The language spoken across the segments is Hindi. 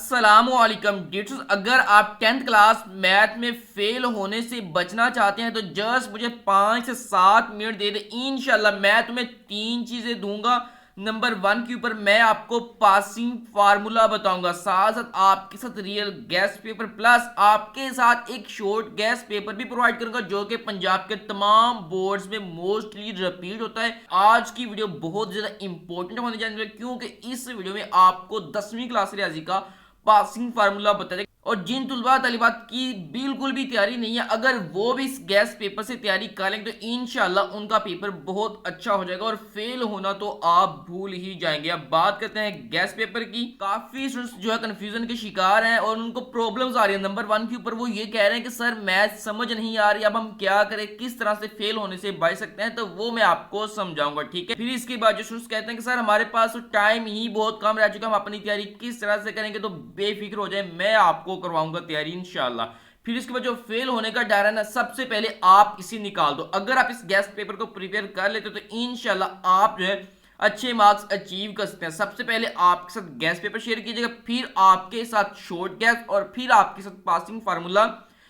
अस्सलामुअलैकुम टीचर्स। अगर आप 10th क्लास मैथ में फेल होने से बचना चाहते हैं तो जस्ट मुझे 5 से 7 मिनट दे दे। इंशाल्लाह मैं तुम्हें तीन चीजें दूंगा। नंबर 1 के ऊपर मैं आपको पासिंग फार्मूला बताऊंगा, साथ साथ आपके साथ रियल गैस पेपर प्लस आपके साथ एक शॉर्ट गैस पेपर भी प्रोवाइड करूंगा जो कि पंजाब के तमाम बोर्ड्स में मोस्टली रिपीट होता है। आज की वीडियो बहुत ज्यादा इंपॉर्टेंट होने जाने वाली है क्योंकि इस वीडियो में आपको 10वीं क्लास रियाजी का पासिंग फार्मूला बताया और जिन तुलबा तालिबात की बिल्कुल भी तैयारी नहीं है अगर वो भी इस गैस पेपर से तैयारी कर लेंगे तो इंशाल्लाह उनका पेपर बहुत अच्छा हो जाएगा और फेल होना तो आप भूल ही जाएंगे। अब बात करते हैं गैस पेपर की। काफी स्टूडेंट्स जो है कंफ्यूजन के शिकार हैं और उनको प्रॉब्लम्स आ रही है। नंबर 1 के ऊपर वो ये कह रहे हैं कि सर मैथ समझ नहीं आ रही, अब हम क्या करें, किस तरह से फेल होने से बच सकते हैं, तो वो मैं आपको समझाऊंगा। ठीक है, फिर इसके बाद जो स्टूडेंट्स कहते हैं कि सर हमारे पास तो टाइम ही बहुत कम रह चुका, हम अपनी तैयारी किस तरह से करेंगे, तो बेफिक्र हो जाए, मैं आपको करवाऊंगा तैयारी इंशाल्लाह। फिर इसके बाद जो फेल होने का डर है ना, सबसे पहले आप इसे निकाल दो। अगर आप इस गैस पेपर को प्रिपेयर कर लेते हो तो इंशाल्लाह आप जो है अच्छे मार्क्स अचीव कर सकते हैं। सबसे पहले आपके साथ गैस पेपर शेयर कीजिएगा, फिर आपके साथ शॉर्ट गैस और फिर आपके साथ पासिंग फार्मूला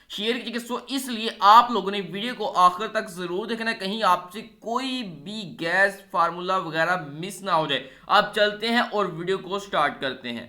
शेयर कीजिएगा। सो इसलिए आप लोगों ने वीडियो को आखिर तक जरूर देखना, कहीं आपसे कोई भी गैस फार्मूला वगैरह मिस ना हो जाए। अब चलते हैं और वीडियो को स्टार्ट करते हैं।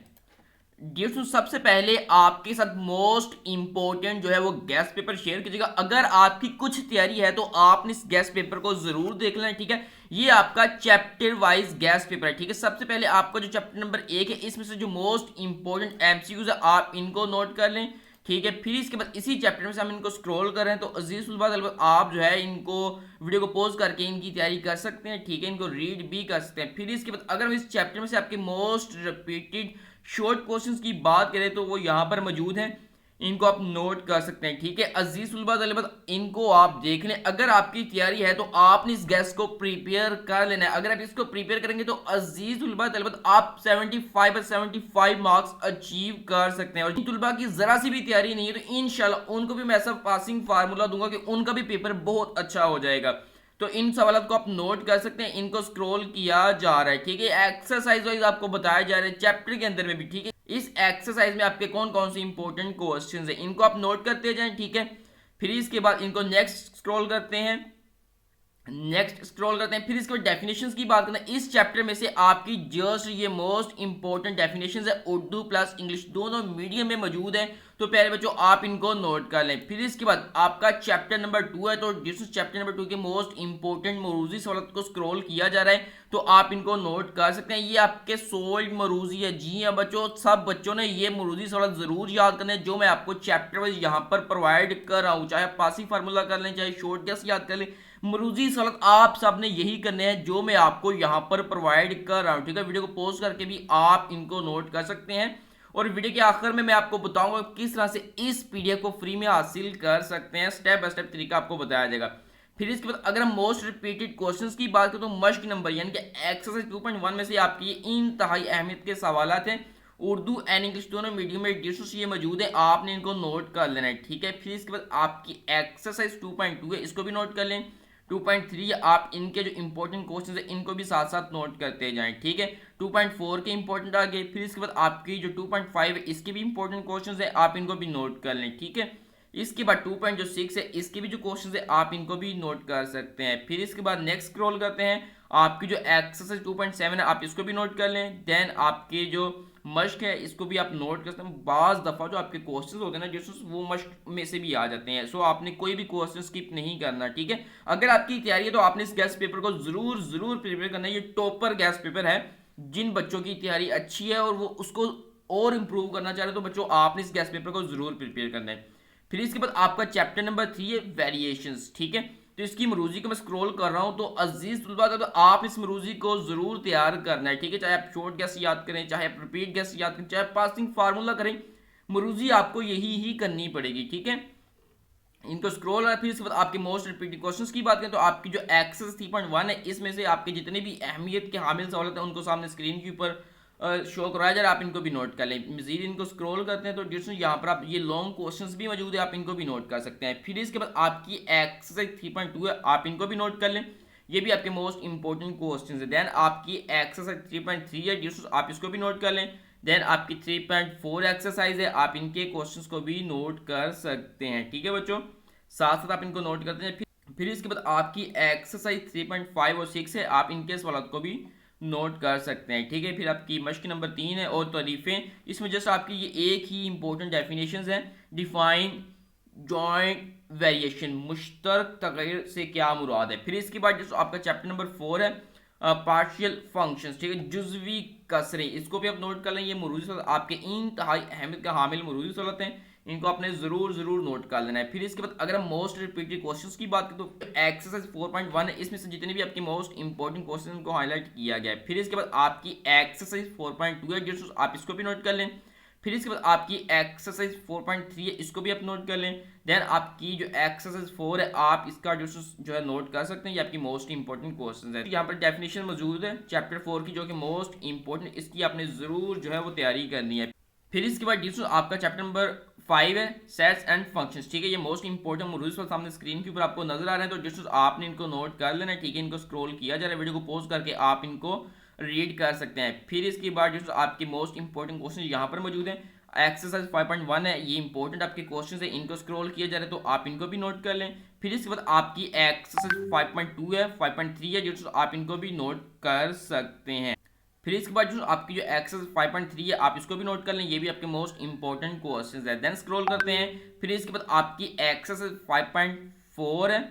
डियर, सबसे पहले आपके साथ मोस्ट इंपॉर्टेंट जो है वो गैस पेपर शेयर कीजिएगा। अगर आपकी कुछ तैयारी है तो आपने इस गैस पेपर को जरूर देख लेना। ठीक है, ये आपका चैप्टर वाइज गैस पेपर है। ठीक है, सबसे पहले आपका जो चैप्टर नंबर 1 है इसमें से जो मोस्ट इंपॉर्टेंट एमसीक्यूज है आप इनको नोट कर लें। ठीक है, फिर इसके बाद इसी चैप्टर में से हम इनको स्क्रॉल कर रहे हैं तो अजीज अलबत् आप जो है इनको वीडियो को पॉज करके इनकी तैयारी कर सकते हैं। ठीक है, इनको रीड भी कर सकते हैं। फिर इसके बाद अगर हम इस चैप्टर में से आपके मोस्ट रिपीटेड शॉर्ट क्वेश्चंस की बात करें तो वो यहाँ पर मौजूद हैं, इनको आप नोट कर सकते हैं। ठीक है, अजीज अलबत् इनको आप देख लें। अगर आपकी तैयारी है तो आपने इस गैस को प्रिपेयर कर लेना है। अगर आप इसको प्रिपेयर करेंगे तो अजीज अलबत् आप 75 पर 75 मार्क्स अचीव कर सकते हैं। और जिन तुलबा की जरा सी भी तैयारी नहीं है तो इंशाल्लाह उनको भी मैं ऐसा पासिंग फार्मूला दूंगा कि उनका भी पेपर बहुत अच्छा हो जाएगा। तो इन सवालों को आप नोट कर सकते हैं, इनको स्क्रॉल किया जा रहा है। ठीक है, एक्सरसाइज वाइज आपको बताया जा रहा है चैप्टर के अंदर में भी। ठीक है, इस एक्सरसाइज में आपके कौन कौन से इंपॉर्टेंट क्वेश्चंस हैं इनको आप नोट करते जाएं। ठीक है, फिर इसके बाद इनको नेक्स्ट स्क्रॉल करते हैं, फिर इसके बाद डेफिनेशंस की बात करते हैं। इस चैप्टर में से आपकी जस्ट ये मोस्ट इंपॉर्टेंट डेफिनेशंस है, उर्दू प्लस इंग्लिश दोनों मीडियम में मौजूद है, तो प्यारे बच्चों आप इनको नोट कर लें। फिर इसके बाद आपका चैप्टर नंबर 2 है, तो जिस चैप्टर नंबर 2 के मोस्ट इंपॉर्टेंट मरूजी सवाल को स्क्रॉल किया जा रहा है तो आप इनको नोट कर सकते हैं। ये आपके सोल्ड मरूजी है। जी हाँ बच्चों, सब बच्चों ने ये मरूजी सवाल जरूर याद करने हैं जो मैं आपको चैप्टर वाइज यहाँ पर प्रोवाइड कर रहा हूँ। चाहे पासिंग फार्मूला कर लें, चाहे शॉर्ट गैस याद कर लें, मरूजी सवाल आप सब ने यही करने हैं जो मैं आपको यहाँ पर प्रोवाइड कर रहा हूँ। ठीक है, वीडियो को पॉज करके भी आप इनको नोट कर सकते हैं और वीडियो के आखिर में मैं आपको बताऊंगा किस तरह से इस पीडीएफ को फ्री में हासिल कर सकते हैं। स्टेप बाय स्टेप तरीका आपको बताया जाएगा। फिर इसके बाद अगर हम मोस्ट रिपीटेड क्वेश्चंस की बात करें तो मश्क नंबर यानी कि एक्सरसाइज 2.1 में से आपकी ये इंतहाई अहमियत के सवाल हैं, उर्दू एंड इंग्लिश दोनों मीडियम में डिशेस ये मौजूद है, आपने इनको नोट कर लेना है। ठीक है, फिर इसके बाद आपकी एक्सरसाइज 2.2 है, इसको भी नोट कर लें। 2.3 आप इनके जो इंपॉर्टेंट क्वेश्चन है इनको भी साथ साथ नोट करते जाएं। ठीक है, 2.4 के इंपॉर्टेंट आ गए। फिर इसके बाद आपकी जो 2.5 है इसके भी इंपॉर्टेंट क्वेश्चन है, आप इनको भी नोट कर लें। ठीक है, इसके बाद 2.6 है, इसके भी जो क्वेश्चन है आप इनको भी नोट कर सकते हैं। फिर इसके बाद नेक्स्ट स्क्रॉल करते हैं, आपकी जो एक्सरसाइज 2.7 है आप इसको भी नोट कर लें। देन आपके जो मश्क है इसको भी आप नोट कर सकते हैं। बाज दफ़ा जो आपके क्वेश्चन होते हैं ना जिस वो मश्क में से भी आ जाते हैं, सो आपने कोई भी क्वेश्चन स्किप नहीं करना। ठीक है, अगर आपकी तैयारी है तो आपने इस गैस पेपर को जरूर जरूर प्रिपेयर करना है। ये टॉपर गैस पेपर है, जिन बच्चों की तैयारी अच्छी है और वो उसको और इम्प्रूव करना चाह रहे हैं तो बच्चों आपने इस गैस पेपर को जरूर प्रिपेयर करना है। फिर इसके बाद आपका चैप्टर नंबर 3 है वेरिएशंस। ठीक है, तो इसकी मरूजी को मैं स्क्रॉल कर रहा हूं तो अजीज तुलबा तो आप इस मरूजी को जरूर तैयार करना है। ठीक है, चाहे आप शॉर्ट गैस याद करें, चाहे आप रिपीट गैस याद करें, चाहे पासिंग फार्मूला करें, मरूजी आपको यही ही करनी पड़ेगी। ठीक है, इनको स्क्रॉल है। फिर इसके बाद आपके मोस्ट रिपीटेड क्वेश्चंस की बात करें तो आपकी जो एक्सेस 3.1 है इसमें से आपके जितने भी अहमियत के हामिल सवाल हैं उनको सामने स्क्रीन के ऊपर शो कराया जा रहा है, आप इनको भी नोट कर लें। मजीद इनको स्क्रॉल करते हैं तो जिसमें यहाँ पर आप ये लॉन्ग क्वेश्चंस भी मौजूद है, आप इनको भी नोट कर सकते हैं। फिर इसके बाद आपकी एक्सरसाइज 3.2 है, आप इनको भी नोट कर लें, ये भी आपके मोस्ट इंपॉर्टेंट क्वेश्चन है। देन आपकी एक्सरसाइज 3.3 है जिस आप इसको भी नोट कर लें। देन आपकी 3.4 एक्सरसाइज है, आप इनके क्वेश्चंस को भी नोट कर सकते हैं। ठीक है बच्चों, साथ साथ आप इनको नोट करते हैं। फिर इसके बाद आपकी एक्सरसाइज 3.5 और 6 है, आप इनके सवालों को भी नोट कर सकते हैं। ठीक है, फिर आपकी मश्क नंबर 3 है और तारीफें, इसमें जस्ट आपकी ये एक ही इंपॉर्टेंट डेफिनेशंस हैं। डिफाइन जॉइंट वेरिएशन, मुश्तरक तगैर से क्या मुराद है। फिर इसके बाद जो आपका चैप्टर नंबर 4 है पार्शियल फंक्शंस, ठीक है, जुजवी कसरें, इसको भी आप नोट कर लें। ये मरूजी सवाल आपके इंतहाई अहमियत का हामिल मरूजी सवाल हैं, इनको आपने जरूर जरूर नोट कर लेना है। फिर इसके बाद अगर हम मोस्ट रिपीटेड क्वेश्चंस की बात करें तो एक्सरसाइज 4.1 है, इसमें से जितने भी आपके मोस्ट इंपॉर्टेंट क्वेश्चन को हाईलाइट किया गया है। फिर इसके बाद आपकी एक्सरसाइज 4.2 है, जो आप इसको भी नोट कर लें। फिर इसके बाद आपकी एक्सरसाइज 4.3 है, इसको भी आप नोट कर लें। देन आपकी जो एक्सरसाइज 4 है, आप इसका जो है नोट कर सकते हैं, ये आपकी मोस्ट इंपॉर्टेंट क्वेश्चन है। यहाँ पर डेफिनेशन मौजूद है चैप्टर 4 की, जो कि मोस्ट इंपॉर्टेंट, इसकी आपने जरूर जो है वो तैयारी करनी है। फिर इसके बाद जिसमें आपका चैप्टर नंबर 5 है सेट्स एंड फंक्शंस, ठीक है, ये मोस्ट इंपॉर्टेंट मॉड्यूल्स पर सामने स्क्रीन के ऊपर आपको नजर आ रहे हैं, तो जिस आपने इनको नोट कर लेना है। ठीक है, इनको स्क्रॉल किया जा रहा है, वीडियो को पॉज करके आप इनको रीड कर सकते हैं। फिर इसके बाद जो आपके मोस्ट इंपॉर्टेंट क्वेश्चन यहाँ पर मौजूद है, एक्सरसाइज 5.1 है, ये इंपॉर्टेंट आपके क्वेश्चन है, इनको स्क्रॉल किया जा रहा है, तो आप इनको भी नोट कर लें। फिर इसके बाद आपकी एक्सरसाइज 5.2 है, 5.3 है, जो आप इनको भी नोट कर सकते हैं। फिर इसके बाद जो आपकी जो एक्सरसाइज 5.3 है, आप इसको भी नोट कर लें, ये भी आपके मोस्ट इंपॉर्टेंट क्वेश्चंस है। देन स्क्रॉल करते हैं। फिर इसके बाद आपकी एक्सरसाइज 5.4 है,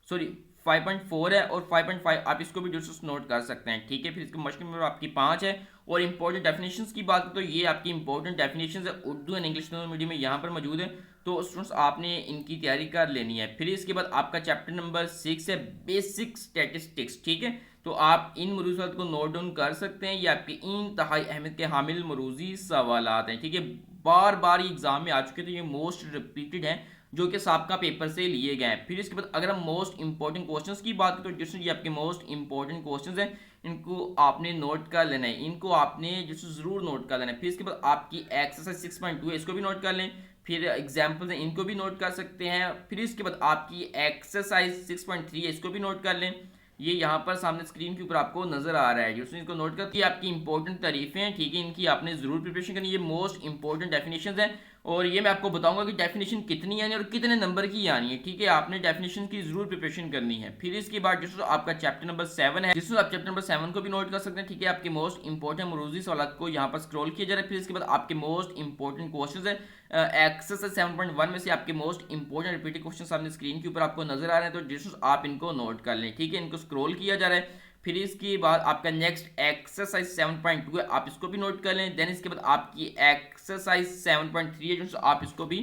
सॉरी 5.4 है और 5.5, आप इसको भी जो नोट कर सकते हैं। ठीक है, फिर इसके मश्क में आपकी 5 है। और इंपॉर्टेंट डेफिनेशंस की बात करें तो ये आपकी इंपॉर्टेंट डेफिनेशंस है, उर्दू एंड इंग्लिश दोनों मीडियम में यहाँ पर मौजूद है, तो स्टूडेंट्स आपने इनकी तैयारी कर लेनी है। फिर इसके बाद आपका चैप्टर नंबर 6 है बेसिक स्टैटिस्टिक्स, ठीक है, तो आप इन मरूजी सवाल को नोट डाउन कर सकते हैं, ये आपके इंतहाई अहमियत के हामिल मरूजी सवाल हैं। ठीक है, बार बार ये एग्जाम में आ चुके थे, ये मोस्ट रिपीटेड हैं, जो कि सबका पेपर से लिए गए हैं। फिर इसके बाद अगर हम मोस्ट इंपॉर्टेंट क्वेश्चंस की बात करें तो ये आपके मोस्ट इंपॉर्टेंट क्वेश्चंस हैं, इनको आपने नोट कर लेना है, इनको आपने जरूर नोट कर लेना है। फिर इसके बाद आपकी एक्सरसाइज 6.2 है, इसको भी नोट कर लें। फिर एग्जाम्पल्स हैं, इनको भी नोट कर सकते हैं। फिर इसके बाद आपकी एक्सरसाइज 6.3 है, इसको भी नोट कर लें, ये यहाँ पर सामने स्क्रीन के ऊपर आपको नजर आ रहा है, जिसमें इसको नोट करती है। आपकी इंपॉर्टेंट तारीफें हैं, ठीक है, इनकी आपने जरूर प्रिपरेशन करनी है, ये मोस्ट इंपॉर्टेंट डेफिनेशंस हैं, और ये मैं आपको बताऊंगा कि डेफिनेशन कितनी आनी है और कितने नंबर की आनी है। ठीक है, आपने डेफिनेशन की जरूर प्रिपरेशन करनी है। फिर इसके बाद जिसमें आपका चैप्टर नंबर 7 है, जिसमें आप चैप्टर नंबर 7 को भी नोट कर सकते हैं। ठीक है, आपके मोस्ट इंपॉर्टेंट मरूजी सवाल को यहाँ पर स्क्रॉल किया जा रहा है। फिर इसके बाद आपके मोस्ट इंपॉर्टेंट क्वेश्चन है एक्सरसाइज 7.1 में से आपके मोस्ट इंपॉर्टेंट रिपीटेड क्वेश्चन सामने स्क्रीन के ऊपर आपको नजर आ रहे हैं, तो जिसमें आप इनको नोट कर लें। ठीक है, इनको स्क्रॉल किया जा रहा है। फिर इसके बाद आपका नेक्स्ट एक्सरसाइज 7.2 है, आप इसको भी नोट कर लें। देन इसके बाद आपकी एक्सरसाइज 7.3 है, जो आप इसको भी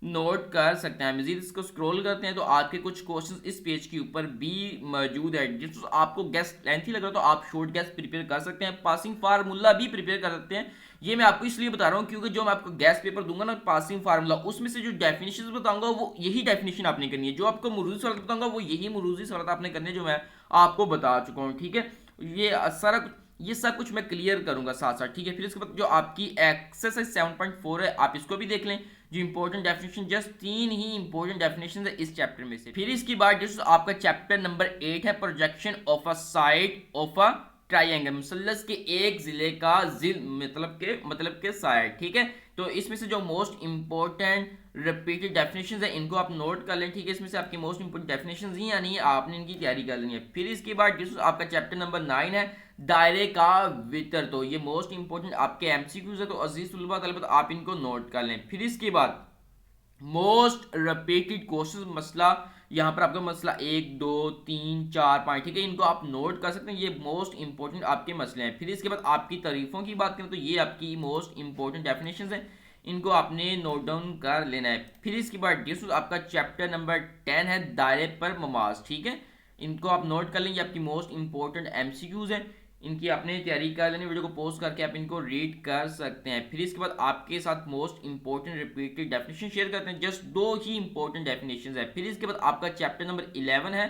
नोट कर सकते हैं। मजीद इसको स्क्रॉल करते हैं तो आपके कुछ क्वेश्चंस इस पेज के ऊपर भी मौजूद है, जिस आपको गैस लेंथी लग रहा है तो आप शॉर्ट गैस प्रिपेयर कर सकते हैं, पासिंग फार्मूला भी प्रिपेयर कर सकते हैं। ये मैं आपको इसलिए बता रहा हूँ क्योंकि जो मैं आपको गैस पेपर दूंगा ना पासिंग फार्मूला, उसमें से जो डेफिनेशन बताऊंगा वो यही डेफिनेशन आपने करनी है, जो आपको मुरूजी सवाल बताऊंगा वो यही मुरूजी सवाल आपने करने जो मैं आपको बता चुका हूँ। ठीक है, ये सब कुछ मैं क्लियर करूंगा साथ साथ। ठीक है, फिर इसके बाद जो आपकी एक्सरसाइज 7.4 है, आप इसको भी देख लें, जो इंपॉर्टेंट डेफिनेशन, जस्ट 3 ही इंपॉर्टेंट डेफिनेशन है इस चैप्टर में से। फिर इसके बाद जो आपका चैप्टर नंबर 8 है projection of a side of a triangle, मुसल्लस के एक जिले का जिल मतलब के साइड। ठीक है, तो इसमें से जो मोस्ट इंपॉर्टेंट रिपीटेड डेफिनेशंस है इनको आप नोट कर लें। ठीक है, इसमें से आपकी मोस्ट इंपॉर्टेंट डेफिनेशंस ही आनी है, आपने इनकी तैयारी कर लेनी है। फिर इसके बाद जो आपका चैप्टर नंबर 9 है दायरे का वितर, तो ये मोस्ट इंपॉर्टेंट आपके एमसीक्यूज है, तो अजीज तुलबा तलबा आप इनको नोट कर लें। फिर इसके बाद मोस्ट रिपीटेड क्वेश्चन मसला, यहाँ पर आपका मसला 1 2 3 4 5, ठीक है, इनको आप नोट कर सकते हैं, ये मोस्ट इंपॉर्टेंट आपके मसले हैं। फिर इसके बाद आपकी तारीफों की बात करें तो ये आपकी मोस्ट इंपॉर्टेंट डेफिनेशंस हैं, इनको आपने नोट डाउन कर लेना है। फिर इसके बाद जिस आपका चैप्टर नंबर 10 है दायरे पर ममाज, ठीक है, इनको आप नोट कर लेंगे, आपकी मोस्ट इंपॉर्टेंट एमसीक्यूज है, इनकी आपने तैयारी कर लेनी, वीडियो को पॉज करके आप इनको रीड कर सकते हैं। फिर इसके बाद आपके साथ most important repeated definition share करते हैं, जस्ट 2 ही इंपॉर्टेंट डेफिनेशन है। फिर इसके बाद आपका चैप्टर नंबर 11 है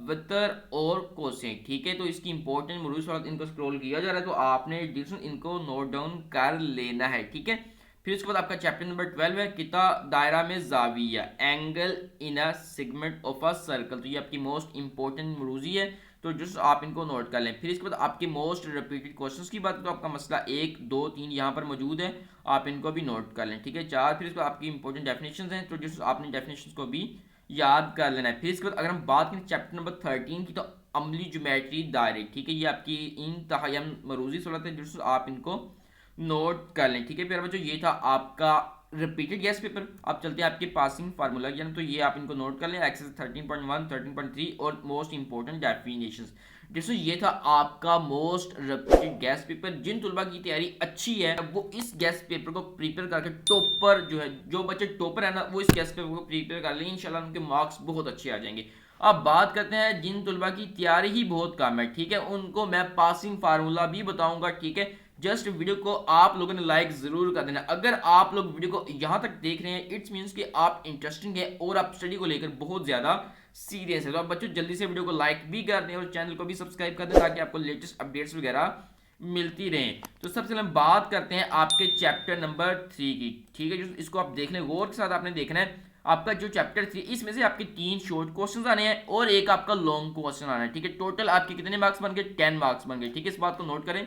वितर और कोसेक, ठीक है, तो इसकी इंपॉर्टेंट मरूज सवाल इनको स्क्रॉल किया जा रहा है, तो आपने इनको नोट डाउन कर लेना है। ठीक है, फिर उसके बाद आपका चैप्टर नंबर 12 है किता दायरा में जाविया angle in a segment of a circle, तो ये आपकी मोस्ट इंपॉर्टेंट मरूजी है, तो जस्ट आप इनको नोट कर लें। फिर इसके बाद आपके मोस्ट रिपीटेड क्वेश्चंस की बात, तो आपका मसला 1 2 3 यहाँ पर मौजूद है, आप इनको भी नोट कर लें, ठीक है। 4, फिर इसके बाद आपकी इंपॉर्टेंट डेफिनेशंस हैं, तो जस्ट आपने डेफिनेशंस को भी याद कर लेना है। फिर इसके बाद अगर हम बात करें चैप्टर नंबर 13 की, तो अमली ज्योमेट्री दायरे, ठीक है, ये आपकी इंतहाई मरूजी सूरत है, जस्ट आप इनको नोट कर लें, ठीक है प्यारे बच्चों। ये था आपका रिपीटेड गैस पेपर। अब चलते हैं आपके पासिंग फार्मूला की, तो ये आप इनको नोट कर लें, एक्सरसाइज 13.1 13.3 और मोस्ट इंपॉर्टेंट डेफिनेशंस। जैसे ये था आपका मोस्ट रिपीटेड गैस पेपर। जिन तुलबा की तैयारी अच्छी है वो इस गैस पेपर को प्रिपेयर करके टॉपर जो है, जो बच्चे टॉपर है ना, वो इस गैस पेपर को प्रिपेयर कर लें, इंशाल्लाह उनके मार्क्स बहुत अच्छे आ जाएंगे। अब बात करते हैं जिन तुलबा की तैयारी ही बहुत कम है, ठीक है, उनको मैं पासिंग फार्मूला भी बताऊंगा, ठीक है। जस्ट वीडियो को आप लोगों ने लाइक जरूर कर देना। अगर आप लोग वीडियो को यहां तक देख रहे हैं, इट्स मींस कि आप इंटरेस्टिंग है और आप स्टडी को लेकर बहुत ज्यादा सीरियस है। तो आप बच्चों जल्दी से वीडियो को लाइक भी कर दें और चैनल को भी सब्सक्राइब कर दें, ताकि आपको लेटेस्ट अपडेट्स वगैरह मिलती रहें। तो सबसे पहले बात करते हैं आपके चैप्टर नंबर 3 की, ठीक है। जो इसको आप देख लें, गौर के साथ आपने देखना है। आपका जो चैप्टर 3, इसमें से आपके 3 शॉर्ट क्वेश्चन आने हैं और एक आपका लॉन्ग क्वेश्चन आना है, ठीक है। टोटल आपके कितने मार्क्स बन गए? 10 मार्क्स बन गए, ठीक है। इस बात को नोट करें,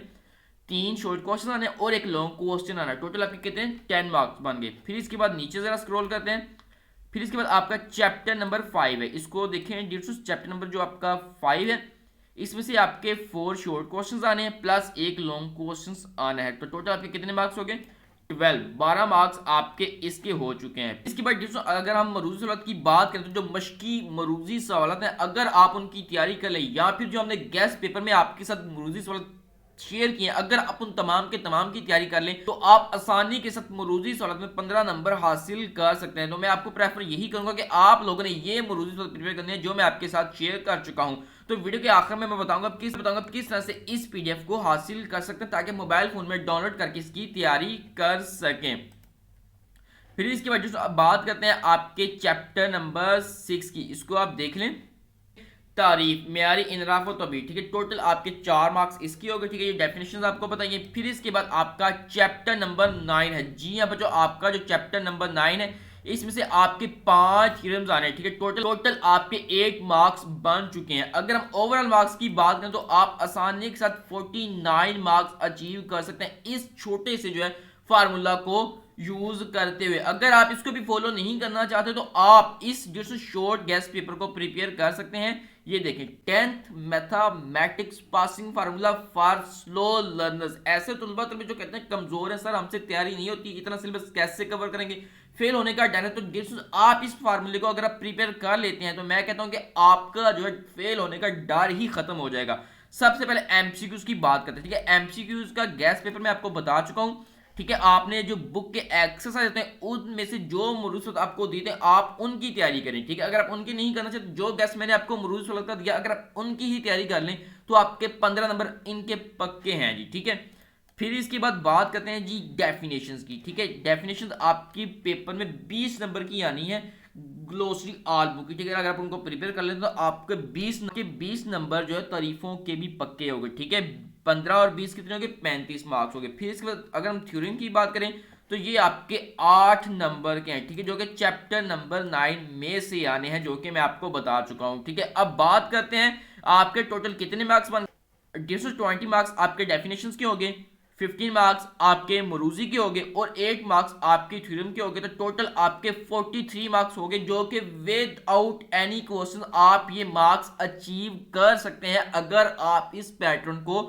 3 शॉर्ट क्वेश्चन आने और एक लॉन्ग क्वेश्चन आना, टोटल आपके कितने? 10 मार्क्स बन गए। फिर इसके बाद नीचे जरा स्क्रॉल करते हैं। फिर इसके बाद आपका चैप्टर नंबर 5 है, इसको देखें डियर्स, चैप्टर नंबर जो आपका 5 है, इसमें से आपके 4 शॉर्ट क्वेश्चंस आने हैं प्लस एक लॉन्ग क्वेश्चंस आना है। तो टोटल आपके कितने मार्क्स हो गए? 12 मार्क्स आपके इसके हो चुके हैं। इसके बाद डियर्स, अगर हम मरूजी सवाल की बात करें, तो जो मशकी मरूजी सवाल हैं, अगर आप उनकी तैयारी कर लें, या फिर जो हमने गैस पेपर में आपके साथ मरूजी सवाल शेयर किए, अगर आप उन तमाम के तमाम की तैयारी कर लें, तो आप आसानी के साथ मरूजी सवाल में 15 नंबर हासिल कर सकते हैं। तो मैं आपको प्रेफर यही करूंगा कि आप लोगों ने ये मरूजी सवाल प्रिपेयर करने हैं जो मैं आपके साथ शेयर कर चुका हूं। तो वीडियो के आखिर में मैं बताऊंगा किस तरह से इस पीडीएफ को हासिल कर सकते हैं, ताकि मोबाइल फोन में डाउनलोड करके इसकी तैयारी कर सकें। फिर इसके बाद बात करते हैं आपके चैप्टर नंबर 6 की, इसको आप देख लें, तारीफ मेयारी इनराफ व तबीर, ठीक है। टोटल आपके 4 मार्क्स इसकी हो गए, ठीक है। ये डेफिनेशन आपको बताइए। फिर इसके बाद आपका चैप्टर नंबर 9 है। जी हाँ बच्चों, आपका जो चैप्टर नंबर 9 है, इसमें से आपके 5 थ्योरम्स आने हैं, ठीक है। टोटल आपके 8 मार्क्स बन चुके हैं। अगर हम ओवरऑल मार्क्स की बात करें, तो आप आसानी के साथ 49 मार्क्स अचीव कर सकते हैं इस छोटे से जो है फार्मूला को यूज करते हुए। अगर आप इसको भी फॉलो नहीं करना चाहते, तो आप इस जो शॉर्ट गैस पेपर को प्रिपेयर कर सकते हैं। ये देखें, 10th mathematics passing formula for slow learners. ऐसे तुलबा जो कहते हैं कमजोर है, सर हमसे तैयारी नहीं होती, इतना सिलेबस कैसे कवर करेंगे, फेल होने का डर है, तो आप इस फार्मूले को अगर आप प्रिपेयर कर लेते हैं, तो मैं कहता हूं कि आपका जो है फेल होने का डर ही खत्म हो जाएगा। सबसे पहले एमसीक्यूज की बात करते हैं, ठीक है। एमसीक्यूज का गैस पेपर में आपको बता चुका हूं, ठीक है। आपने जो बुक के एक्सरसाइज होते हैं, उनमें से जो मरूज आपको देते हैं, आप उनकी तैयारी करें, ठीक है। अगर आप उनकी नहीं करना चाहते, जो गैस मैंने आपको मरूज का दिया, अगर आप उनकी ही तैयारी कर लें, तो आपके 15 नंबर इनके पक्के हैं जी, ठीक है। फिर इसके बाद बात करते हैं जी डेफिनेशंस की, ठीक है। डेफिनेशंस आपकी पेपर में 20 नंबर की आनी है, ग्लोसरी ऑल बुक की, ठीक है। अगर आप उनको प्रिपेयर कर लेते, तो आपके 20 नंबर जो है तारीफों के भी पक्के हो गए, ठीक है। 15 और 20 कितने हो गए? 35 मार्क्स हो गए। फिर इसके बाद अगर हम थ्योरम की बात करें, तो ये आपके 8 नंबर के हैं, ठीक है, जो कि चैप्टर नंबर 9 में से आने हैं, जो कि मैं आपको बता चुका हूं, ठीक है। अब बात करते हैं आपके टोटल कितने मार्क्स बन। 120 मार्क्स आपके डेफिनेशंस के हो गए, 15 मार्क्स आपके मरूजी के हो गए और 8 मार्क्स आपके थ्योरम के हो गए। तो टोटल आपके 43 मार्क्स हो गए, जो कि विदाउट एनी क्वेश्चन आप ये मार्क्स अचीव कर सकते हैं, अगर आप इस पैटर्न को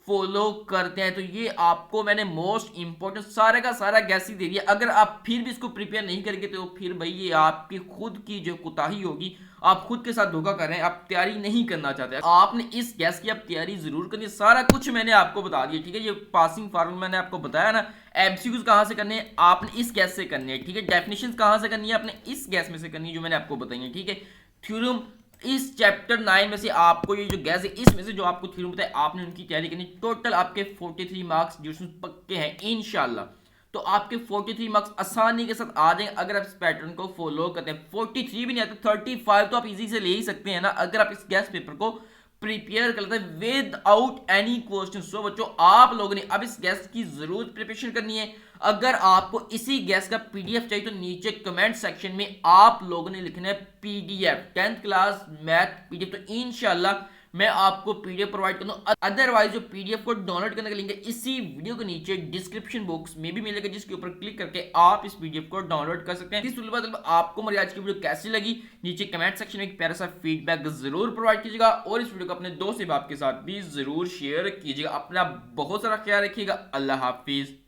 फॉलो करते हैं। तो ये आपको मैंने मोस्ट इंपॉर्टेंट सारे का सारा गैस ही दे दिया। अगर आप फिर भी इसको प्रिपेयर नहीं करेंगे, तो फिर भाई ये आपकी खुद की जो कोताही होगी, आप खुद के साथ धोखा कर रहे हैं, आप तैयारी नहीं करना चाहते। आपने इस गैस की आप तैयारी जरूर करनी है, सारा कुछ मैंने आपको बता दिया, ठीक है। ये पासिंग फार्मूला मैंने आपको बताया ना, एमसीक्यूज कहां से करने हैं, आपने इस गैस से करने हैं, ठीक है। डेफिनेशंस कहां से करनी है, आपने इस गैस में से करनी है, जो मैंने आपको बताई है, ठीक है। थ्योरम इस चैप्टर 9 में से आपको ये जो गैस है, इसमें से जो आपको थ्योरम बताया, आपने उनकी तैयारी करनी। टोटल आपके 43 मार्क्स जो पक्के हैं इंशाल्लाह। तो आपके 43 मार्क्स आसानी के साथ आ जाएंगे, अगर आप इस पैटर्न को फॉलो करते हैं। 43 भी नहीं आते, 35 तो आप इजी से ले ही सकते हैं ना, अगर आप इस गैस पेपर को प्रिपेयर कर लेते हैं विदाउट एनी क्वेश्चन। सो बच्चों, आप लोगों ने अब इस गैस की जरूर प्रिपरेशन करनी है। अगर आपको इसी गैस का पीडीएफ चाहिए, तो नीचे कमेंट सेक्शन में आप लोगों ने लिखना है PDF 10th class math PDF. तो इंशाल्लाह मैं आपको पीडीएफ प्रोवाइड कर दूं। अदरवाइज जो पीडीएफ को डाउनलोड करने का लिंक है इसी वीडियो के नीचे डिस्क्रिप्शन बॉक्स में भी मिलेगा, जिसके ऊपर क्लिक करके आप इस पीडीएफ को डाउनलोड कर सकते हैं। इस वीडियो में आपको मेरी आज की वीडियो कैसी लगी नीचे कमेंट सेक्शन में एक प्यारा सा फीडबैक जरूर प्रोवाइड कीजिएगा, और इस वीडियो को अपने दोस्त बाप के साथ भी जरूर शेयर कीजिएगा। अपना बहुत सारा ख्याल रखिएगा। अल्लाह हाफिज।